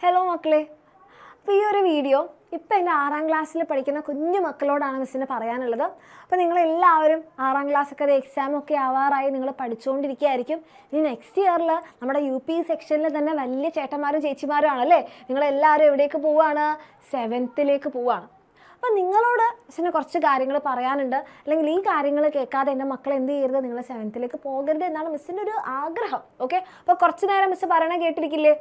Hello മക്കളെ, അപ്പോൾ ഈ ഒരു വീഡിയോ ഇപ്പോൾ എൻ്റെ 6ാം ക്ലാസ്സിൽ പഠിക്കുന്ന കുഞ്ഞു മക്കളോടാണ് മിസ്സിന് പറയാനുള്ളത്. അപ്പോൾ നിങ്ങളെല്ലാവരും 6ാം ക്ലാസ്സൊക്കെ എക്സാമൊക്കെ ആവാറായി നിങ്ങൾ പഠിച്ചുകൊണ്ടിരിക്കുകയായിരിക്കും. ഇനി നെക്സ്റ്റ് ഇയറിൽ നമ്മുടെ UP സെക്ഷനിൽ തന്നെ വലിയ ചേട്ടന്മാരും ചേച്ചിമാരും ആണല്ലേ. നിങ്ങളെല്ലാവരും എവിടേക്ക് പോവുകയാണ്? 7th പോവുകയാണ്. അപ്പോൾ നിങ്ങളോട് മിസ്സിന് കുറച്ച് കാര്യങ്ങൾ പറയാനുണ്ട്. അല്ലെങ്കിൽ ഈ കാര്യങ്ങൾ കേൾക്കാതെ എൻ്റെ മക്കൾ എന്ത് ചെയ്യരുത്, നിങ്ങൾ 7th പോകരുത് എന്നാണ് മിസ്സിൻ്റെ ഒരു ആഗ്രഹം. ഓക്കെ, അപ്പോൾ കുറച്ച് നേരം മിസ്സ് പറയണ കേട്ടിരിക്കില്ലേ?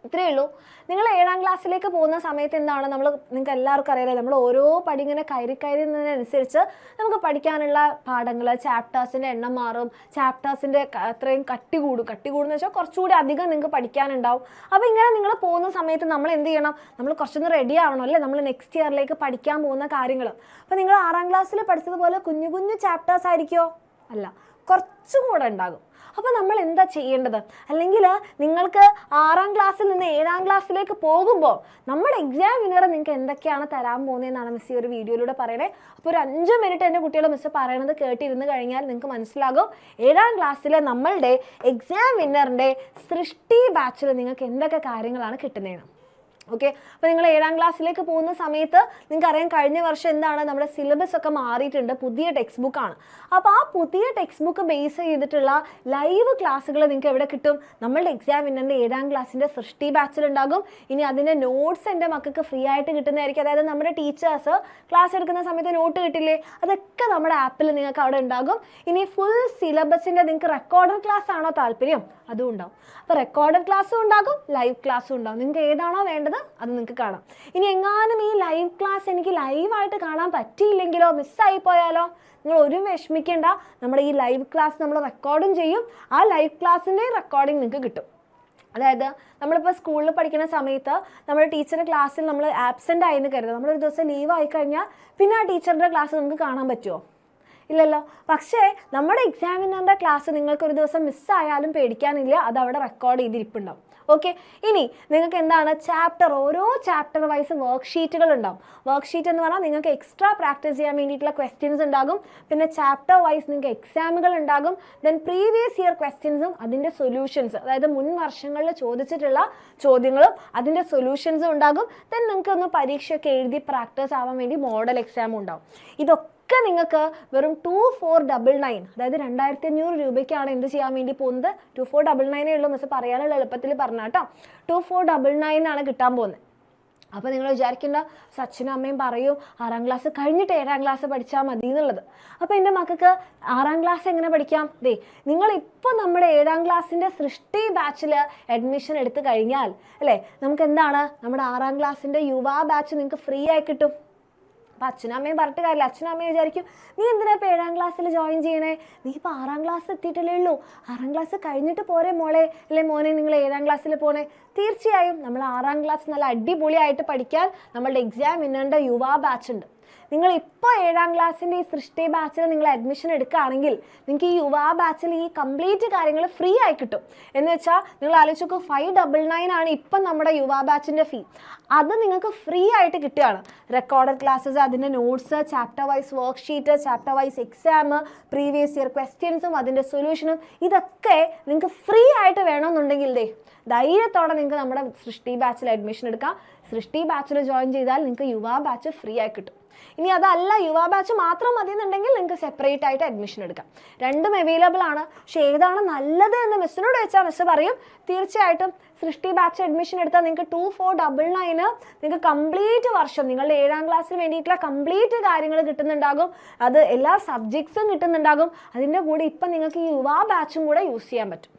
ഇത്രയേ ഉള്ളൂ. നിങ്ങൾ 7ാം ക്ലാസ്സിലേക്ക് പോകുന്ന സമയത്ത് എന്താണ് നിങ്ങൾക്ക് എല്ലാവർക്കും അറിയാലോ, നമ്മൾ ഓരോ പടി ഇങ്ങനെ കയറുന്നതിനനുസരിച്ച് നമുക്ക് പഠിക്കാനുള്ള പാഠങ്ങൾ, ചാപ്റ്റേഴ്സിൻ്റെ എണ്ണം മാറും, ചാപ്റ്റേഴ്സിൻ്റെ അത്രയും കട്ടി കൂടുമെന്ന് വെച്ചാൽ കുറച്ചുകൂടി അധികം നിങ്ങൾക്ക് പഠിക്കാനുണ്ടാവും. അപ്പോൾ ഇങ്ങനെ നിങ്ങൾ പോകുന്ന സമയത്ത് നമ്മൾ എന്ത് ചെയ്യണം? നമ്മൾ കുറച്ചൊന്ന് റെഡി ആവണം അല്ലേ, നമ്മൾ നെക്സ്റ്റ് ഇയറിലേക്ക് പഠിക്കാൻ പോകുന്ന കാര്യങ്ങൾ. അപ്പോൾ നിങ്ങൾ 6ാം ക്ലാസ്സിൽ പഠിച്ചതുപോലെ കുഞ്ഞു കുഞ്ഞു ചാപ്റ്റേഴ്സ് ആയിരിക്കുമോ? അല്ല, കുറച്ചും കൂടെ ഉണ്ടാകും. അപ്പോൾ നമ്മൾ എന്താ ചെയ്യേണ്ടത്? അല്ലെങ്കിൽ നിങ്ങൾക്ക് 6ാം ക്ലാസ്സിൽ നിന്ന് 7ാം ക്ലാസ്സിലേക്ക് പോകുമ്പോൾ നമ്മുടെ എക്സാം വിന്നർ നിങ്ങൾക്ക് എന്തൊക്കെയാണ് തരാൻ പോകുന്നതെന്നാണ് മിസ് ഈ ഒരു വീഡിയോയിലൂടെ പറയണേ. അപ്പോൾ ഒരു 5 മിനിറ്റ് എൻ്റെ കുട്ടികളെ മിസ് പറയണത് കേട്ടിരുന്ന് കഴിഞ്ഞാൽ നിങ്ങൾക്ക് മനസ്സിലാകും 7ാം ക്ലാസ്സിലെ നമ്മളുടെ എക്സാം വിന്നറിൻ്റെ സൃഷ്ടി ബാച്ചിൽ നിങ്ങൾക്ക് എന്തൊക്കെ കാര്യങ്ങളാണ് കിട്ടുന്നതെന്ന്. ഓക്കെ, അപ്പോൾ നിങ്ങൾ 7ാം ക്ലാസ്സിലേക്ക് പോകുന്ന സമയത്ത് നിങ്ങൾക്കറിയാം കഴിഞ്ഞ വർഷം എന്താണ് നമ്മുടെ സിലബസ് ഒക്കെ മാറിയിട്ടുണ്ട്, പുതിയ ടെക്സ്റ്റ് ബുക്കാണ്. അപ്പോൾ ആ പുതിയ ടെക്സ്റ്റ് ബുക്ക് ബേസ് ചെയ്തിട്ടുള്ള ലൈവ് ക്ലാസ്സുകൾ നിങ്ങൾക്ക് എവിടെ കിട്ടും? നമ്മളുടെ എക്സാം വിന്നറിൻ്റെ 7ാം ക്ലാസ്സിൻ്റെ സൃഷ്ടി ബാച്ചിലുണ്ടാകും. ഇനി അതിൻ്റെ നോട്ട്സ് എൻ്റെ മക്കൾക്ക് ഫ്രീ ആയിട്ട് കിട്ടുന്നതായിരിക്കും. അതായത് നമ്മുടെ ടീച്ചേഴ്സ് ക്ലാസ് എടുക്കുന്ന സമയത്ത് നോട്ട് കിട്ടില്ലേ, അതൊക്കെ നമ്മുടെ ആപ്പിൽ നിങ്ങൾക്ക് അവിടെ ഉണ്ടാകും. ഇനി ഫുൾ സിലബസിൻ്റെ നിങ്ങൾക്ക് റെക്കോർഡഡ് ക്ലാസ് ആണോ താല്പര്യം? അതും ഉണ്ടാവും. അപ്പോൾ റെക്കോർഡഡ് ക്ലാസ്സും ഉണ്ടാകും, ലൈവ് ക്ലാസ്സും ഉണ്ടാകും. നിങ്ങൾക്ക് ഏതാണോ വേണ്ടത് അത് നിങ്ങൾക്ക് കാണാം. ഇനി എങ്ങാനും ഈ ലൈവ് ക്ലാസ് എനിക്ക് ലൈവായിട്ട് കാണാൻ പറ്റിയില്ലെങ്കിലോ, മിസ്സായി പോയാലോ, നിങ്ങൾ ഒരു വിഷമിക്കേണ്ട. നമ്മുടെ ഈ ലൈവ് ക്ലാസ് നമ്മൾ റെക്കോർഡും ചെയ്യും. ആ ലൈവ് ക്ലാസ്സിൻ്റെ റെക്കോർഡിങ് നിങ്ങൾക്ക് കിട്ടും. അതായത് നമ്മളിപ്പോൾ സ്കൂളിൽ പഠിക്കുന്ന സമയത്ത് നമ്മുടെ ടീച്ചറുടെ ക്ലാസ്സിൽ നമ്മൾ ആബ്സെൻ്റ് ആയെന്ന് കരുതുക. നമ്മളൊരു ദിവസം ലീവ് ആയിക്കഴിഞ്ഞാൽ പിന്നെ ആ ടീച്ചറുടെ ക്ലാസ് നമുക്ക് കാണാൻ പറ്റുമോ? ഇല്ലല്ലോ. പക്ഷേ നമ്മുടെ എക്സാമിനറിൻ്റെ ക്ലാസ് നിങ്ങൾക്ക് ഒരു ദിവസം മിസ്സായാലും പേടിക്കാനില്ല, അത് അവിടെ റെക്കോർഡ് ചെയ്തിരിപ്പുണ്ടാവും. ഓക്കെ, ഇനി നിങ്ങൾക്ക് എന്താണ് ഓരോ ചാപ്റ്റർ വൈസ് വർക്ക്ഷീറ്റുകൾ ഉണ്ടാവും. വർക്ക്ഷീറ്റ് എന്ന് പറഞ്ഞാൽ നിങ്ങൾക്ക് എക്സ്ട്രാ പ്രാക്ടീസ് ചെയ്യാൻ വേണ്ടിയിട്ടുള്ള ക്വസ്റ്റ്യൻസ് ഉണ്ടാകും. പിന്നെ ചാപ്റ്റർ വൈസ് നിങ്ങൾക്ക് എക്സാമുകൾ ഉണ്ടാകും. ദെൻ പ്രീവിയസ് ഇയർ ക്വസ്റ്റ്യൻസും അതിൻ്റെ സൊല്യൂഷൻസ്, അതായത് മുൻ വർഷങ്ങളിൽ ചോദിച്ചിട്ടുള്ള ചോദ്യങ്ങളും അതിൻ്റെ സൊല്യൂഷൻസും ഉണ്ടാകും. ദെൻ നിങ്ങൾക്ക് ഒന്ന് പരീക്ഷയൊക്കെ എഴുതി പ്രാക്ടീസ് ആവാൻ വേണ്ടി മോഡൽ എക്സാമും ഉണ്ടാവും. ഇതൊക്കെ നിങ്ങൾക്ക് വെറും 2499, അതായത് 2500 രൂപയ്ക്കാണ് എന്ത് ചെയ്യാൻ വേണ്ടി പോകുന്നത്? 2499 ഉള്ളൂ. മിസ് പറയാനുള്ള എളുപ്പത്തിൽ പറഞ്ഞാൽ കേട്ടോ, 2499 ആണ് കിട്ടാൻ പോകുന്നത്. അപ്പോൾ നിങ്ങൾ വിചാരിക്കേണ്ട സച്ചിനും അമ്മയും പറയും 6ാം ക്ലാസ് കഴിഞ്ഞിട്ട് 7ാം ക്ലാസ് പഠിച്ചാൽ മതി എന്നുള്ളത്. അപ്പോൾ എൻ്റെ മക്കൾക്ക് 6ാം ക്ലാസ് എങ്ങനെ പഠിക്കാം? നിങ്ങളിപ്പോൾ നമ്മുടെ 7ാം ക്ലാസ്സിൻ്റെ സൃഷ്ടി ബാച്ചിൽ അഡ്മിഷൻ എടുത്തു കഴിഞ്ഞാൽ അല്ലേ, നമുക്ക് എന്താണ് നമ്മുടെ 6ാം ക്ലാസ്സിൻ്റെ യുവാ ബാച്ച് നിങ്ങൾക്ക് ഫ്രീ ആയി കിട്ടും. അപ്പോൾ അച്ഛനും അമ്മയും പറഞ്ഞിട്ട് കാര്യമില്ല. അച്ഛനും അമ്മയും വിചാരിക്കും നീ എന്തിനാ ഇപ്പോൾ 7ാം ക്ലാസ്സിൽ ജോയിൻ ചെയ്യണേ? നീ ഇപ്പോൾ 6ാം ക്ലാസ് എത്തിയിട്ടല്ലേ ഉള്ളൂ, 6ാം ക്ലാസ് കഴിഞ്ഞിട്ട് പോരെ മോളെ, അല്ലേ മോനെ നിങ്ങൾ 7ാം ക്ലാസ്സിൽ പോണേ? തീർച്ചയായും നമ്മൾ 6ാം ക്ലാസ് നല്ല അടിപൊളിയായിട്ട് പഠിക്കാൻ നമ്മളുടെ എക്സാം വിന്നറിൻ്റെ യുവാ ബാച്ച് ഉണ്ട്. നിങ്ങൾ ഇപ്പോൾ 7ാം ക്ലാസ്സിൻ്റെ ഈ സൃഷ്ടി ബാച്ചിൽ നിങ്ങൾ അഡ്മിഷൻ എടുക്കുകയാണെങ്കിൽ നിങ്ങൾക്ക് ഈ യുവാ ബാച്ചിൽ ഈ കംപ്ലീറ്റ് കാര്യങ്ങൾ ഫ്രീ ആയി കിട്ടും. എന്ന് വെച്ചാൽ നിങ്ങൾ ആലോചിച്ച് നോക്കൂ, 599 ആണ് ഇപ്പം നമ്മുടെ യുവാ ബാച്ചിൻ്റെ ഫീ. അത് നിങ്ങൾക്ക് ഫ്രീ ആയിട്ട് കിട്ടുകയാണ്. റെക്കോർഡഡ് ക്ലാസ്സസ്, അതിൻ്റെ notes, chapter wise worksheet, chapter wise exam, previous year ക്വസ്റ്റ്യൻസും അതിൻ്റെ സൊല്യൂഷനും, ഇതൊക്കെ നിങ്ങൾക്ക് ഫ്രീ ആയിട്ട് വേണമെന്നുണ്ടെങ്കിൽ ധൈര്യത്തോടെ നിങ്ങൾക്ക് നമ്മുടെ സൃഷ്ടി ബാച്ചിൽ അഡ്മിഷൻ എടുക്കാം. സൃഷ്ടി ബാച്ചിൽ ജോയിൻ ചെയ്താൽ നിങ്ങൾക്ക് യുവാ ബാച്ച് ഫ്രീ ആയി കിട്ടും. ഇനി അതല്ല, യുവാ ബാച്ച് മാത്രം മതി എന്നുണ്ടെങ്കിൽ നിങ്ങൾക്ക് സെപ്പറേറ്റ് ആയിട്ട് അഡ്മിഷൻ എടുക്കാം. രണ്ടും അവൈലബിൾ ആണ്. പക്ഷേ ഏതാണ് നല്ലത് എന്ന് മിസ്സിനോട് വെച്ചാൽ മിസ് പറയും തീർച്ചയായിട്ടും സൃഷ്ടി ബാച്ച് അഡ്മിഷൻ എടുത്താൽ നിങ്ങൾക്ക് 2499 നിങ്ങൾക്ക് കംപ്ലീറ്റ് വർഷം നിങ്ങളുടെ 7ാം ക്ലാസ്സിന് വേണ്ടിയിട്ടുള്ള കംപ്ലീറ്റ് കാര്യങ്ങൾ കിട്ടുന്നുണ്ടാകും. അത് എല്ലാ സബ്ജക്ട്സും കിട്ടുന്നുണ്ടാകും. അതിൻ്റെ കൂടെ ഇപ്പം നിങ്ങൾക്ക് ഈ യുവാ ബാച്ചും കൂടെ യൂസ് ചെയ്യാൻ പറ്റും.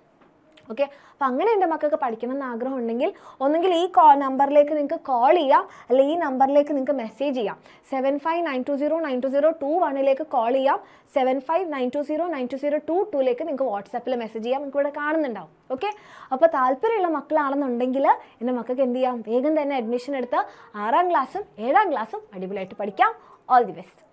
ഓക്കെ, അപ്പോൾ അങ്ങനെ എൻ്റെ മക്കൾക്ക് പഠിക്കണമെന്ന് ആഗ്രഹം ഉണ്ടെങ്കിൽ ഒന്നെങ്കിൽ ഈ നമ്പറിലേക്ക് നിങ്ങൾക്ക് കോൾ ചെയ്യാം, അല്ലെങ്കിൽ ഈ നമ്പറിലേക്ക് നിങ്ങൾക്ക് മെസ്സേജ് ചെയ്യാം. 7592092021 കോൾ ചെയ്യാം. 7592092022 നിങ്ങൾക്ക് വാട്സാപ്പിൽ മെസ്സേജ് ചെയ്യാം. നിങ്ങൾക്ക് ഇവിടെ കാണുന്നുണ്ടാവും. ഓക്കെ, അപ്പോൾ താല്പര്യമുള്ള മക്കളാണെന്നുണ്ടെങ്കിൽ എൻ്റെ മക്കൾക്ക് എന്ത് ചെയ്യാം? വേഗം തന്നെ അഡ്മിഷൻ എടുത്ത് 6ാം ക്ലാസ്സും 7ാം ക്ലാസ്സും അടിപൊളിയായിട്ട് പഠിക്കാം. All the best.